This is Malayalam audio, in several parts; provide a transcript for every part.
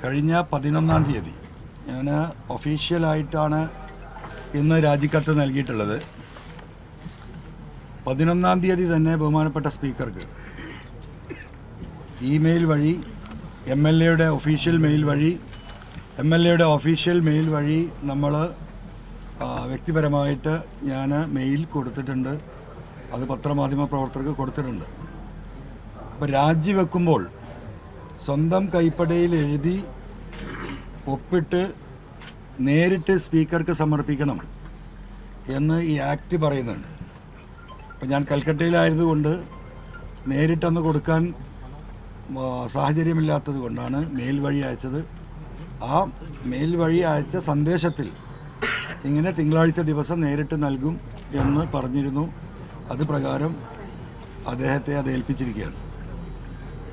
കഴിഞ്ഞ 11-ാം തീയതി ഞാൻ ഒഫീഷ്യലായിട്ടാണ് ഇന്ന് രാജിക്കത്ത് നൽകിയിട്ടുള്ളത്. 11-ാം തീയതി തന്നെ ബഹുമാനപ്പെട്ട സ്പീക്കർക്ക് ഇമെയിൽ വഴി MLAയുടെ ഒഫീഷ്യൽ മെയിൽ വഴി നമ്മൾ വ്യക്തിപരമായിട്ട് ഞാൻ മെയിൽ കൊടുത്തിട്ടുണ്ട്. അത് പത്രമാധ്യമ പ്രവർത്തകർക്ക് കൊടുത്തിട്ടുണ്ട്. അപ്പോൾ രാജിവെക്കുമ്പോൾ സ്വന്തം കൈപ്പടയിൽ എഴുതി ഒപ്പിട്ട് നേരിട്ട് സ്പീക്കർക്ക് സമർപ്പിക്കണം എന്ന് ഈ ആക്ട് പറയുന്നുണ്ട്. അപ്പോൾ ഞാൻ കൽക്കട്ടയിലായതുകൊണ്ട് നേരിട്ടൊന്ന് കൊടുക്കാൻ സാഹചര്യമില്ലാത്തത് കൊണ്ടാണ് മെയിൽ വഴി അയച്ചത്. ആ മെയിൽ വഴി അയച്ച സന്ദേശത്തിൽ ഇങ്ങനെ തിങ്കളാഴ്ച ദിവസം നേരിട്ട് നൽകും എന്ന് പറഞ്ഞിരുന്നു. അത് പ്രകാരം അദ്ദേഹത്തെ അത് ഏൽപ്പിച്ചിരിക്കുകയാണ്.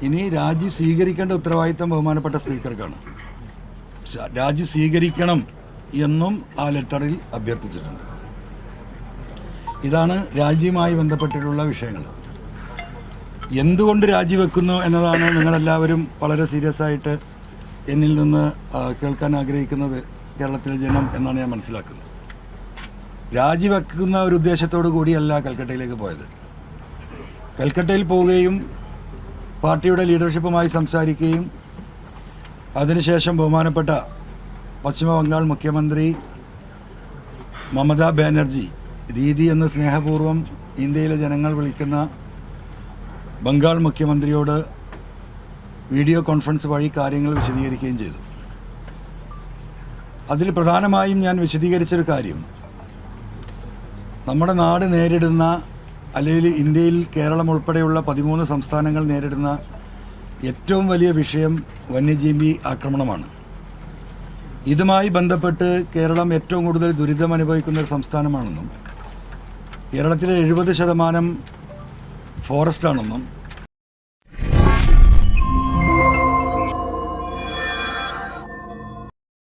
ഇനി രാജി സ്വീകരിക്കേണ്ട ഉത്തരവാദിത്തം ബഹുമാനപ്പെട്ട സ്പീക്കർക്കാണ്. രാജി സ്വീകരിക്കണം എന്നും ആ ലെറ്ററിൽ അഭ്യർത്ഥിച്ചിട്ടുണ്ട്. ഇതാണ് രാജിയുമായി ബന്ധപ്പെട്ടിട്ടുള്ള വിഷയങ്ങൾ. എന്തുകൊണ്ട് രാജിവെക്കുന്നു എന്നതാണ് നിങ്ങളെല്ലാവരും വളരെ സീരിയസ് ആയിട്ട് എന്നിൽ നിന്ന് കേൾക്കാൻ ആഗ്രഹിക്കുന്നത്, കേരളത്തിലെ ജനം, എന്നാണ് ഞാൻ മനസ്സിലാക്കുന്നത്. രാജിവെക്കുന്ന ഒരു ഉദ്ദേശത്തോടു കൂടിയല്ല കൽക്കട്ടയിലേക്ക് പോയത്. കൽക്കട്ടയിൽ പോവുകയും പാർട്ടിയുടെ ലീഡർഷിപ്പുമായി സംസാരിക്കുകയും അതിനുശേഷം ബഹുമാനപ്പെട്ട പശ്ചിമ ബംഗാൾ മുഖ്യമന്ത്രി മമതാ ബാനർജി ദീദി എന്ന് സ്നേഹപൂർവ്വം ഇന്ത്യയിലെ ജനങ്ങൾ വിളിക്കുന്ന ബംഗാൾ മുഖ്യമന്ത്രിയോട് വീഡിയോ കോൺഫറൻസ് വഴി കാര്യങ്ങൾ വിശദീകരിക്കുകയും ചെയ്തു. അതിൽ പ്രധാനമായും ഞാൻ വിശദീകരിച്ചൊരു കാര്യം, നമ്മുടെ നാട് നേരിടുന്ന, അല്ലെങ്കിൽ ഇന്ത്യയിൽ കേരളം ഉൾപ്പെടെയുള്ള 13 സംസ്ഥാനങ്ങൾ നേരിടുന്ന ഏറ്റവും വലിയ വിഷയം വന്യജീവി ആക്രമണമാണ്. ഇതുമായി ബന്ധപ്പെട്ട് കേരളം ഏറ്റവും കൂടുതൽ ദുരിതം അനുഭവിക്കുന്ന ഒരു സംസ്ഥാനമാണെന്നും കേരളത്തിലെ 70% ഫോറസ്റ്റാണെന്നും